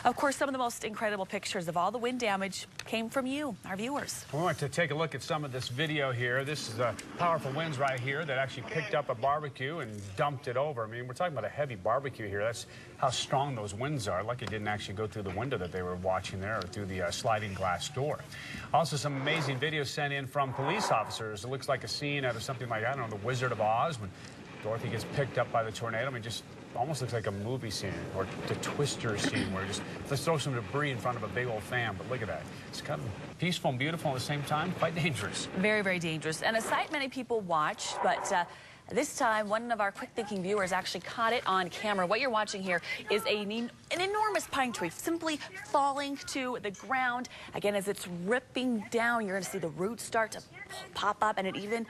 Of course, some of the most incredible pictures of all the wind damage came from you, our viewers. We want to take a look at some of this video here. This is powerful winds right here that actually picked up a barbecue and dumped it over. I mean, we're talking about a heavy barbecue here. That's how strong those winds are. Lucky it didn't actually go through the window that they were watching there or through the sliding glass door. Also, some amazing videos sent in from police officers. It looks like a scene out of something like, I don't know, The Wizard of Oz when Dorothy gets picked up by the tornado. I mean, just almost looks like a movie scene or the Twister scene where just let's throw some debris in front of a big old fan. But look at that. It's kind of peaceful and beautiful at the same time, quite dangerous. Very, very dangerous. And a sight many people watch, but this time, one of our quick-thinking viewers actually caught it on camera. What you're watching here is an enormous pine tree simply falling to the ground. Again, as it's ripping down, you're going to see the roots start to pop up, and it even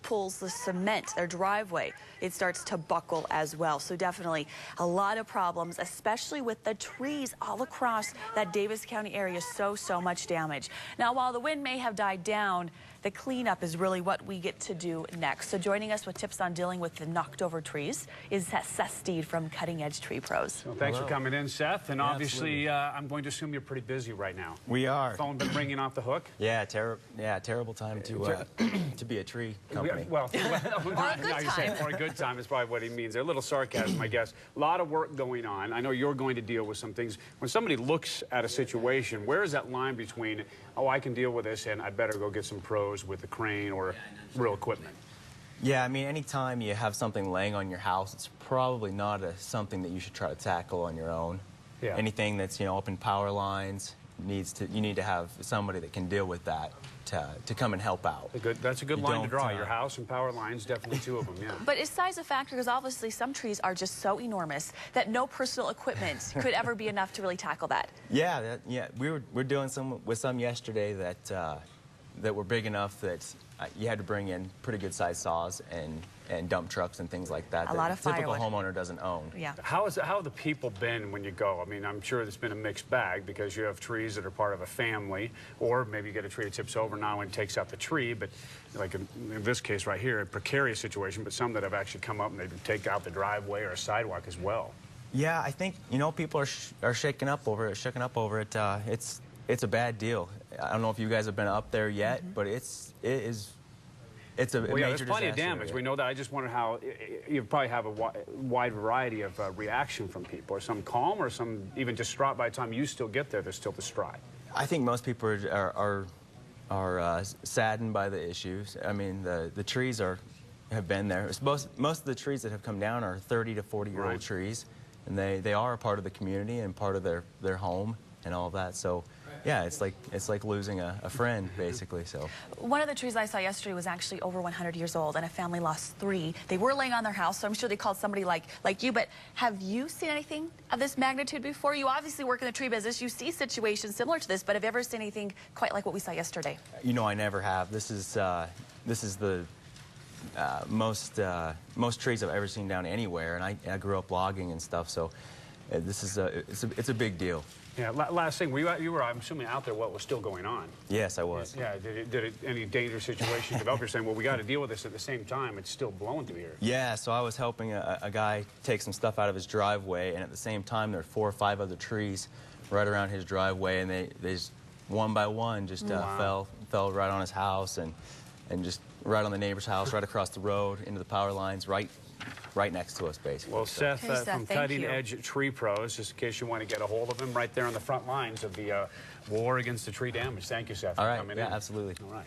pulls the cement, their driveway. It starts to buckle as well. So definitely a lot of problems, especially with the trees all across that Davis County area. So much damage. Now, while the wind may have died down, the cleanup is really what we get to do next. So joining us with tips on dealing with the knocked over trees is Seth Steed from Cutting Edge Tree Pros. Well, thanks for coming in, Seth. And obviously, I'm going to assume you're pretty busy right now. We are. Phone been ringing off the hook? Yeah, terrible time to to be a tree company. Or a good time. Or a good time is probably what he means. A little sarcasm, I guess. A lot of work going on. I know you're going to deal with some things. When somebody looks at a situation, where is that line between, oh, I can deal with this, and I better go get some pros with a crane or real equipment? Yeah, I mean, anytime you have something laying on your house, it's probably not something that you should try to tackle on your own. Yeah. Anything that's, up in power lines, you need to have somebody that can deal with that to come and help out. That's a good line to draw. Your house and power lines, definitely two of them, yeah. But is size a factor? Because obviously some trees are just so enormous that no personal equipment could ever be enough to really tackle that. Yeah, we're doing with some yesterday that were big enough that you had to bring in pretty good sized saws and dump trucks and things like that. A lot of typical firewood. homeowner doesn't own. Yeah. How have the people been when you go? I mean, I'm sure it's been a mixed bag because you have trees that are part of a family, or maybe you get a tree that tips over now and takes out the tree, but like in this case right here, a precarious situation, but some that have actually come up and they take out the driveway or a sidewalk as well. Yeah, I think, people are shaken up over it. It's a bad deal. I don't know if you guys have been up there yet, but it's a major disaster. There's plenty of damage. We know that. I just wonder how you probably have a wide variety of reaction from people. Are some calm, or some even distraught by the time you still get there? They're still distraught. I think most people are saddened by the issues. I mean, the trees have been there. Most of the trees that have come down are 30 to 40-year-old trees, and they are a part of the community and part of their home and all of that. So. Yeah, it's like losing a friend, basically. So one of the trees I saw yesterday was actually over 100 years old, and a family lost 3. They were laying on their house, so I'm sure they called somebody like you. But have you seen anything of this magnitude before? You obviously work in the tree business. You see situations similar to this, but have you ever seen anything quite like what we saw yesterday? I never have. This is the most trees I've ever seen down anywhere, and I grew up logging and stuff. So this is it's a big deal. Yeah, last thing, you were, I'm assuming, out there what was still going on. Yes, I was. Yeah, did any dangerous situations develop? You're saying, well, we got to deal with this at the same time. It's still blowing through here. Yeah, so I was helping a guy take some stuff out of his driveway, and at the same time, there were 4 or 5 other trees right around his driveway, and they just, one by one, just fell right on his house and just right on the neighbor's house, right across the road, into the power lines, right next to us, basically. Well, Seth, from Cutting Edge Tree Pros, just in case you want to get a hold of him, right there on the front lines of the war against the tree damage. Thank you, Seth, for coming in. All right, yeah, absolutely. All right.